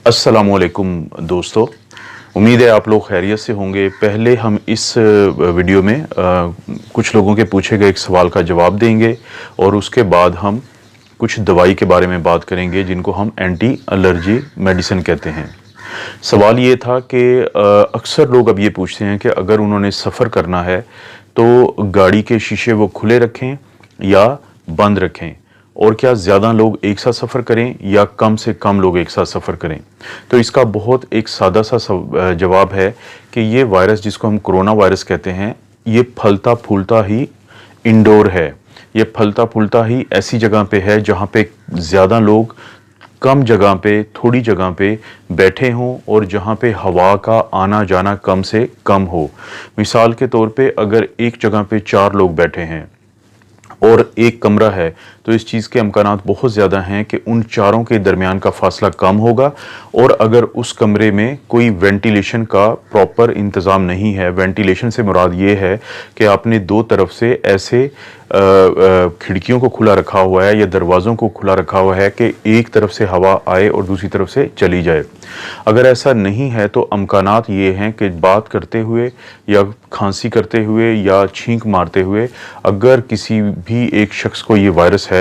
अस्सलामुअलैकुम दोस्तों, उम्मीद है आप लोग खैरियत से होंगे। पहले हम इस वीडियो में कुछ लोगों के पूछे गए एक सवाल का जवाब देंगे और उसके बाद हम कुछ दवाई के बारे में बात करेंगे जिनको हम एंटी एलर्जी मेडिसिन कहते हैं। सवाल ये था कि अक्सर लोग अब ये पूछते हैं कि अगर उन्होंने सफ़र करना है तो गाड़ी के शीशे वो खुले रखें या बंद रखें, और क्या ज़्यादा लोग एक साथ सफ़र करें या कम से कम लोग एक साथ सफ़र करें। तो इसका बहुत एक सादा सा जवाब है कि ये वायरस जिसको हम कोरोना वायरस कहते हैं, ये फलता फूलता ही इंडोर है। ये फलता फूलता ही ऐसी जगह पे है जहाँ पे ज़्यादा लोग कम जगह पे, थोड़ी जगह पे बैठे हों और जहाँ पे हवा का आना जाना कम से कम हो। मिसाल के तौर पे अगर एक जगह पे 4 लोग बैठे हैं और एक कमरा है तो इस चीज़ के इम्कानात बहुत ज़्यादा हैं कि उन चारों के दरमियान का फासला कम होगा। और अगर उस कमरे में कोई वेंटिलेशन का प्रॉपर इंतज़ाम नहीं है, वेंटिलेशन से मुराद ये है कि आपने दो तरफ से ऐसे खिड़कियों को खुला रखा हुआ है या दरवाज़ों को खुला रखा हुआ है कि एक तरफ से हवा आए और दूसरी तरफ से चली जाए। अगर ऐसा नहीं है तो इम्कानात ये हैं कि बात करते हुए या खांसी करते हुए या छींक मारते हुए अगर किसी भी एक शख्स को ये वायरस है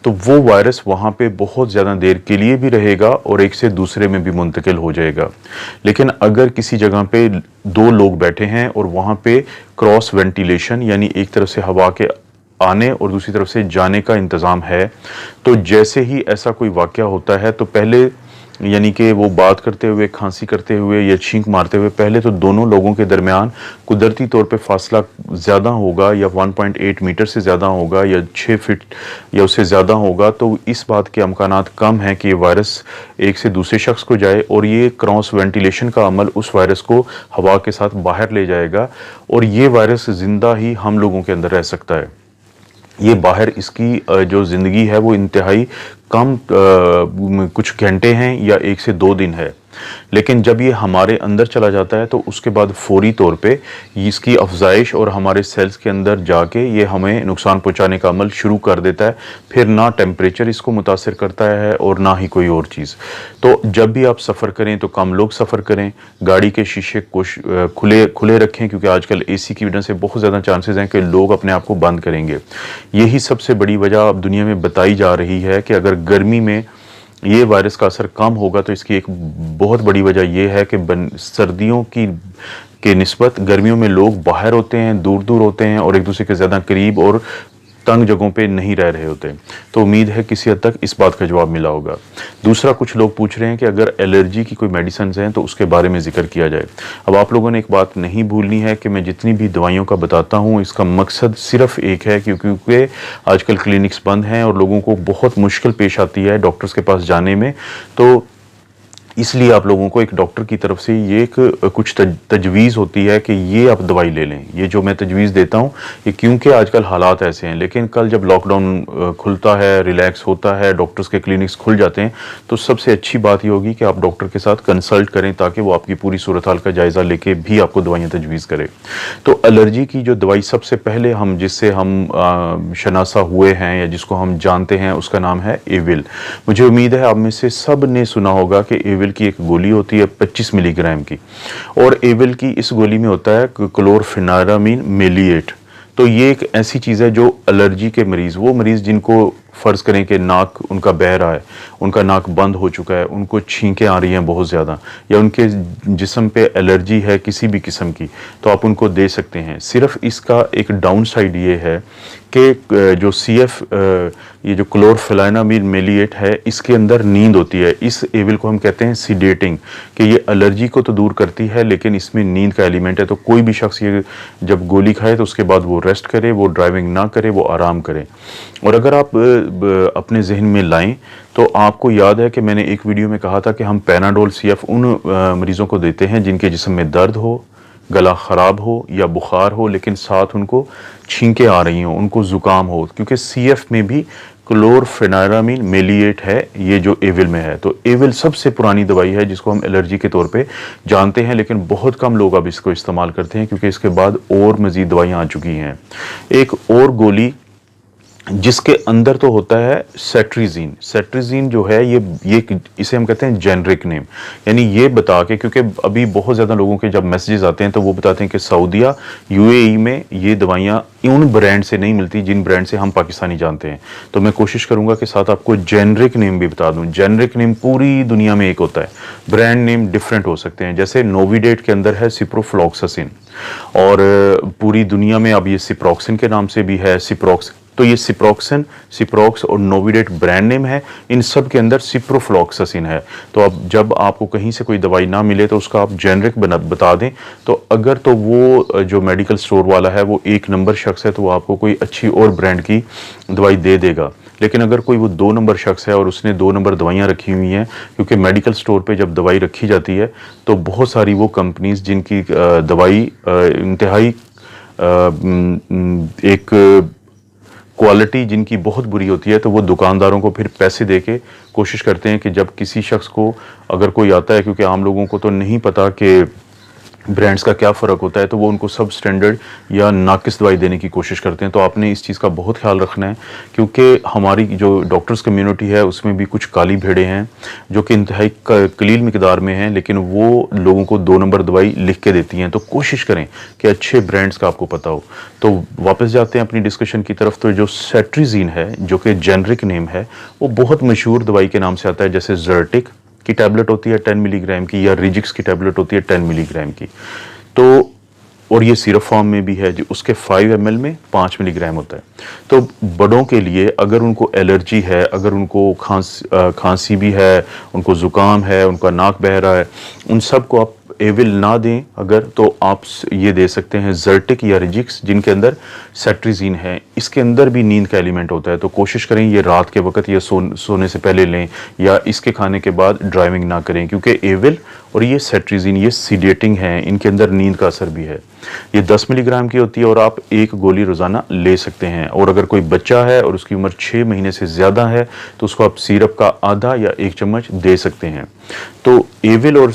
तो वो वायरस वहाँ पे बहुत ज़्यादा देर के लिए भी रहेगा और एक से दूसरे में भी मुंतकिल हो जाएगा। लेकिन अगर किसी जगह पे 2 लोग बैठे हैं और वहाँ पे क्रॉस वेंटिलेशन यानी एक तरफ से हवा के आने और दूसरी तरफ से जाने का इंतज़ाम है, तो जैसे ही ऐसा कोई वाक़या होता है तो पहले यानी कि वो बात करते हुए, खांसी करते हुए या छींक मारते हुए पहले तो दोनों लोगों के दरमियान कुदरती तौर पे फासला ज़्यादा होगा या 1.8 मीटर से ज़्यादा होगा या 6 फीट या उससे ज़्यादा होगा। तो इस बात के इम्कानात कम हैं कि ये वायरस एक से दूसरे शख्स को जाए और ये क्रॉस वेंटिलेशन का अमल उस वायरस को हवा के साथ बाहर ले जाएगा और ये वायरस ज़िंदा ही हम लोगों के अंदर रह सकता है। ये बाहर इसकी जो ज़िंदगी है वो इंतहाई कम कुछ घंटे हैं या 1 से 2 दिन है। लेकिन जब ये हमारे अंदर चला जाता है तो उसके बाद फौरी तौर पे इसकी अफजाइश और हमारे सेल्स के अंदर जाके ये हमें नुकसान पहुंचाने का अमल शुरू कर देता है। फिर ना टेम्परेचर इसको मुतासिर करता है और ना ही कोई और चीज़। तो जब भी आप सफ़र करें तो कम लोग सफ़र करें, गाड़ी के शीशे को खुले रखें क्योंकि आजकल AC की वजह से बहुत ज़्यादा चांसेस हैं कि लोग अपने आप को बंद करेंगे। यही सबसे बड़ी वजह अब दुनिया में बताई जा रही है कि अगर गर्मी में ये वायरस का असर कम होगा तो इसकी एक बहुत बड़ी वजह यह है कि सर्दियों की के निस्बत गर्मियों में लोग बाहर होते हैं, दूर दूर होते हैं और एक दूसरे के ज़्यादा करीब और तंग जगहों पे नहीं रह रहे होते। तो उम्मीद है किसी हद तक इस बात का जवाब मिला होगा। दूसरा, कुछ लोग पूछ रहे हैं कि अगर एलर्जी की कोई मेडिसिन हैं तो उसके बारे में जिक्र किया जाए। अब आप लोगों ने एक बात नहीं भूलनी है कि मैं जितनी भी दवाइयों का बताता हूँ इसका मकसद सिर्फ एक है, क्योंकि आजकल क्लिनिक्स बंद हैं और लोगों को बहुत मुश्किल पेश आती है डॉक्टर्स के पास जाने में। तो इसलिए आप लोगों को एक डॉक्टर की तरफ से ये एक कुछ तजवीज़ होती है कि ये आप दवाई ले लें। ये जो मैं तजवीज़ देता हूँ ये क्योंकि आजकल हालात ऐसे हैं, लेकिन कल जब लॉकडाउन खुलता है, रिलैक्स होता है, डॉक्टर्स के क्लिनिक्स खुल जाते हैं, तो सबसे अच्छी बात ये होगी कि आप डॉक्टर के साथ कंसल्ट करें ताकि वो आपकी पूरी सूरत हाल का जायज़ा लेके भी आपको दवाइयाँ तजवीज़ करें। तो एलर्जी की जो दवाई सबसे पहले जिससे हम शनासा हुए हैं या जिसको हम जानते हैं उसका नाम है एविल। मुझे उम्मीद है आप में से सब ने सुना होगा कि एविल की एक गोली होती है 25 मिलीग्राम की, और एविल की इस गोली में होता है क्लोरफेनारामीन मेलिएट। तो ये एक ऐसी चीज़ है जो एलर्जी के मरीज़, वो मरीज़ जिनको फ़र्ज़ करें कि नाक उनका बह रहा है, उनका नाक बंद हो चुका है, उनको छींकें आ रही हैं बहुत ज़्यादा, या उनके जिस्म पे एलर्जी है किसी भी किस्म की, तो आप उनको दे सकते हैं। सिर्फ इसका एक डाउन साइड ये है कि जो ये जो क्लोरफेनारामीन मेलिएट है इसके अंदर नींद होती है। इस एविल को हम कहते हैं सीडेटिंग, कि ये एलर्जी को तो दूर करती है लेकिन इसमें नींद का एलिमेंट है। तो कोई भी शख्स ये जब गोली खाए तो उसके बाद वो रेस्ट करे, वो ड्राइविंग ना करे, वो आराम करे। और अगर आप अपने जहन में लाएं तो आपको याद है कि मैंने एक वीडियो में कहा था कि हम पैनाडोल CF उन मरीज़ों को देते हैं जिनके जिस्म में दर्द हो, गला ख़राब हो या बुखार हो, लेकिन साथ उनको छींकें आ रही हों, उनको ज़ुकाम हो, क्योंकि CF में भी क्लोरफेनारामीन मेलिएट है, ये जो एविल में है। तो एविल सबसे पुरानी दवाई है जिसको हम एलर्जी के तौर पे जानते हैं, लेकिन बहुत कम लोग अब इसको इस्तेमाल करते हैं क्योंकि इसके बाद और मज़ीद दवाइयाँ आ चुकी हैं। एक और गोली जिसके अंदर तो होता है सेट्रिजीन। सेट्रिजीन जो है ये इसे हम कहते हैं जेनरिक नेम, यानी ये बता के, क्योंकि अभी बहुत ज़्यादा लोगों के जब मैसेजेस आते हैं तो वो बताते हैं कि सऊदीया यूएई में ये दवाइयाँ उन ब्रांड से नहीं मिलती जिन ब्रांड से हम पाकिस्तानी जानते हैं। तो मैं कोशिश करूंगा कि साथ आपको जेनरिक नेम भी बता दूं। जेनरिक नेम पूरी दुनिया में एक होता है, ब्रांड नेम डिफरेंट हो सकते हैं। जैसे नोविडेट के अंदर है सिप्रोफ्लॉक्सासिन, और पूरी दुनिया में अब ये सिप्रोक्सिन के नाम से भी है, सिप्रोक्स। तो ये सिप्रोक्सिन, सिप्रोक्स और नोविडेट ब्रांड नेम है, इन सब के अंदर सिप्रोफ्लॉक्सासिन है। तो अब जब आपको कहीं से कोई दवाई ना मिले तो उसका आप जेनरिक बता दें, तो अगर तो वो जो मेडिकल स्टोर वाला है वो एक नंबर शख्स है तो वो आपको कोई अच्छी और ब्रांड की दवाई दे देगा। लेकिन अगर कोई वो 2 नंबर शख्स है और उसने 2 नंबर दवाइयाँ रखी हुई हैं, क्योंकि मेडिकल स्टोर पे जब दवाई रखी जाती है तो बहुत सारी वो कंपनीज जिनकी दवाई इंतहाई एक क्वालिटी जिनकी बहुत बुरी होती है, तो वो दुकानदारों को फिर पैसे दे के कोशिश करते हैं कि जब किसी शख्स को अगर कोई आता है, क्योंकि आम लोगों को तो नहीं पता कि ब्रांड्स का क्या फ़र्क होता है, तो वो उनको सब स्टैंडर्ड या नाकिस दवाई देने की कोशिश करते हैं। तो आपने इस चीज़ का बहुत ख्याल रखना है, क्योंकि हमारी जो डॉक्टर्स कम्युनिटी है उसमें भी कुछ काली भेड़ें हैं जो कि इंतहाई कलील मिकदार में हैं, लेकिन वो लोगों को 2 नंबर दवाई लिख के देती हैं। तो कोशिश करें कि अच्छे ब्रांड्स का आपको पता हो। तो वापस जाते हैं अपनी डिस्कशन की तरफ। तो जो सेट्रिजीन है, जो कि जेनरिक नेम है, वो बहुत मशहूर दवाई के नाम से आता है। जैसे जर्टिक की टैबलेट होती है 10 मिलीग्राम की, या रिजिक्स की टैबलेट होती है 10 मिलीग्राम की। तो और ये सिरप फॉर्म में भी है, जो उसके 5 ml में 5 मिलीग्राम होता है। तो बड़ों के लिए अगर उनको एलर्जी है, अगर उनको खांसी भी है, उनको ज़ुकाम है, उनका नाक बह रहा है, उन सब को आप एविल ना दें अगर, तो आप ये दे सकते हैं जर्टिक या रिजिक्स, जिनके अंदर सेट्रिजीन है। इसके अंदर भी नींद का एलिमेंट होता है, तो कोशिश करें ये रात के वक्त या सोने से पहले लें, या इसके खाने के बाद ड्राइविंग ना करें, क्योंकि एविल और ये सेट्रिजीन ये सीडेटिंग है, इनके अंदर नींद का असर भी है। ये 10 मिलीग्राम की होती है और आप 1 गोली रोज़ाना ले सकते हैं। और अगर कोई बच्चा है और उसकी उम्र 6 महीने से ज़्यादा है तो उसको आप सिरप का आधा या 1 चम्मच दे सकते हैं। तो एविल और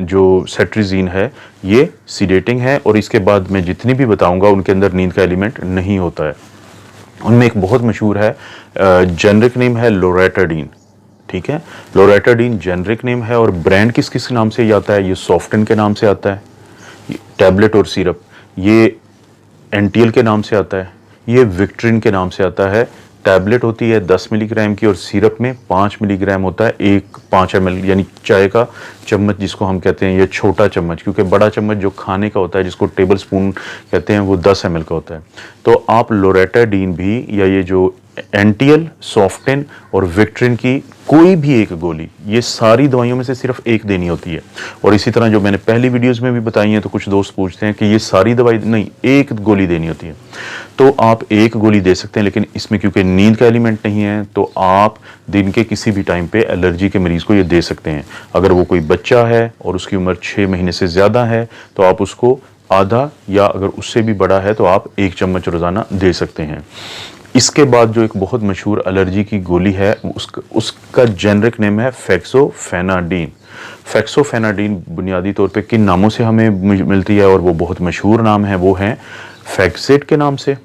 जो सेट्रिजीन है ये सीडेटिंग है, और इसके बाद मैं जितनी भी बताऊंगा उनके अंदर नींद का एलिमेंट नहीं होता है। उनमें एक बहुत मशहूर है, जेनरिक नेम है लोरेटाडीन। ठीक है, लोरेटाडीन जेनरिक नेम है, और ब्रांड किस किस नाम से आता है? ये सॉफ्टन के नाम से आता है, टैबलेट और सिरप। ये एनटीएल के नाम से आता है, ये विक्ट्रिन के नाम से आता है। टैबलेट होती है 10 मिलीग्राम की और सिरप में 5 मिलीग्राम होता है। एक 5 ml यानी चाय का चम्मच जिसको हम कहते हैं, ये छोटा चम्मच, क्योंकि बड़ा चम्मच जो खाने का होता है जिसको टेबल स्पून कहते हैं वो 10 ml का होता है। तो आप लोरेटाडीन भी, या ये जो एनटीएल, सॉफ्टेन और विक्ट्रिन की कोई भी एक गोली, ये सारी दवाइयों में से सिर्फ एक देनी होती है। और इसी तरह जो मैंने पहली वीडियोस में भी बताई है, तो कुछ दोस्त पूछते हैं कि ये सारी दवाई नहीं, एक गोली देनी होती है। तो आप एक गोली दे सकते हैं, लेकिन इसमें क्योंकि नींद का एलिमेंट नहीं है तो आप दिन के किसी भी टाइम पे एलर्जी के मरीज को ये दे सकते हैं। अगर वो कोई बच्चा है और उसकी उम्र 6 महीने से ज़्यादा है तो आप उसको आधा, या अगर उससे भी बड़ा है तो आप 1 चम्मच रोज़ाना दे सकते हैं। इसके बाद जो एक बहुत मशहूर एलर्जी की गोली है उसका जेनरिक नेम है फेक्सोफेनाडीन। फेक्सोफेनाडीन बुनियादी तौर पे किन नामों से हमें मिलती है, और वो बहुत मशहूर नाम है, वो हैं फैक्सेट के नाम से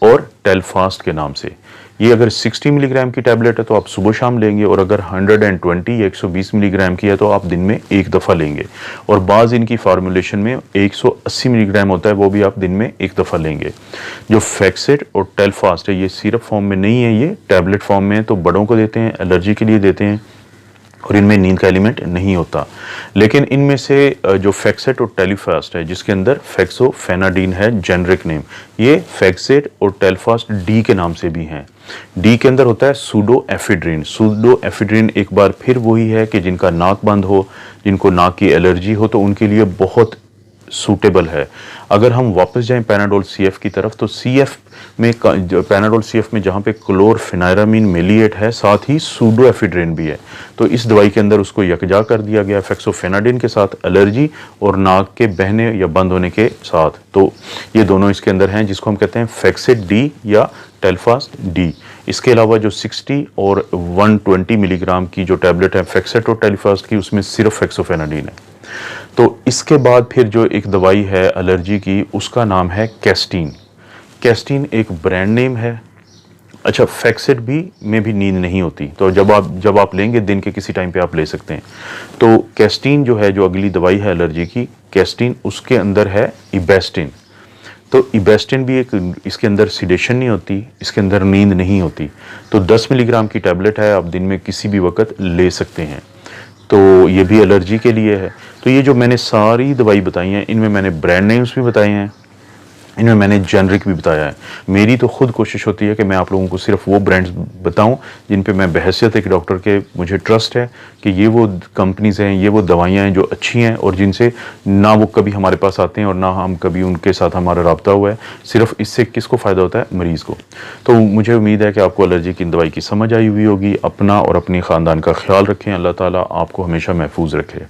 और टेलफास्ट के नाम से। ये अगर 60 मिलीग्राम की टैबलेट है तो आप सुबह शाम लेंगे, और अगर 120 या 120 मिलीग्राम की है तो आप दिन में एक दफ़ा लेंगे। और बाज़ इनकी फार्मूलेशन में 180 मिलीग्राम होता है, वो भी आप दिन में एक दफ़ा लेंगे। जो फैक्सेट और टेलफास्ट है ये सिरप फॉर्म में नहीं है, ये टैबलेट फॉर्म में है, तो बड़ों को देते हैं, एलर्जी के लिए देते हैं, और इनमें नींद का एलिमेंट नहीं होता। लेकिन इनमें से जो फैक्सेट और टेलीफास्ट है जिसके अंदर फेक्सोफेनाडीन है जेनरिक नेम, ये फैक्सेट और टेलफास्ट डी के नाम से भी हैं। डी के अंदर होता है सूडोएफिड्रिन। सूडोएफिड्रिन एक बार फिर वही है कि जिनका नाक बंद हो, जिनको नाक की एलर्जी हो, तो उनके लिए बहुत सूटेबल है। अगर हम वापस जाएं पैनाडोल सीएफ की तरफ, तो सीएफ में पैनाडोल सीएफ में जहाँ पे क्लोरफेनाइरामीन मेलिएट है, साथ ही सूडोएफिड्रिन भी है, तो इस दवाई के अंदर उसको यकजा कर दिया गया फेक्सोफेनाडिन के साथ, एलर्जी और नाक के बहने या बंद होने के साथ। तो ये दोनों इसके अंदर हैं, जिसको हम कहते हैं फैक्सेट डी या टेलफास्ट डी। इसके अलावा जो 60 और 120 मिलीग्राम की जो टैबलेट है फैक्सेट और टेलफास्ट की, उसमें सिर्फ फेक्सोफेनाडिन है। तो इसके बाद फिर जो एक दवाई है एलर्जी की, उसका नाम है कैस्टीन। कैस्टीन एक ब्रांड नेम है, अच्छा, फैक्सेट भी में भी नींद नहीं होती, तो जब आप लेंगे दिन के किसी टाइम पे आप ले सकते हैं। तो कैस्टीन जो है, जो अगली दवाई है एलर्जी की, कैस्टीन, उसके अंदर है इबेस्टिन। तो इबेस्टिन भी एक, इसके अंदर सिडेशन नहीं होती, इसके अंदर नींद नहीं होती। तो 10 मिलीग्राम की टैबलेट है, आप दिन में किसी भी वक्त ले सकते हैं। तो ये भी एलर्जी के लिए है। तो ये जो मैंने सारी दवाई बताई हैं, इनमें मैंने ब्रांड नेम्स भी बताए हैं, इनमें मैंने जेनरिक भी बताया है। मेरी तो खुद कोशिश होती है कि मैं आप लोगों को सिर्फ वो ब्रांड्स बताऊं जिन पे मैं बहैसियत एक डॉक्टर के मुझे ट्रस्ट है कि ये वो कंपनीज़ हैं, ये वो दवाइयाँ हैं जो अच्छी हैं और जिनसे ना वो कभी हमारे पास आते हैं और ना हम कभी उनके साथ हमारा रब्ता हुआ है। सिर्फ इससे किसको फ़ायदा होता है? मरीज़ को। तो मुझे उम्मीद है कि आपको एलर्जी की दवाई की समझ आई हुई होगी। अपना और अपनी ख़ानदान का ख्याल रखें। अल्लाह ताला आपको हमेशा महफूज रखे।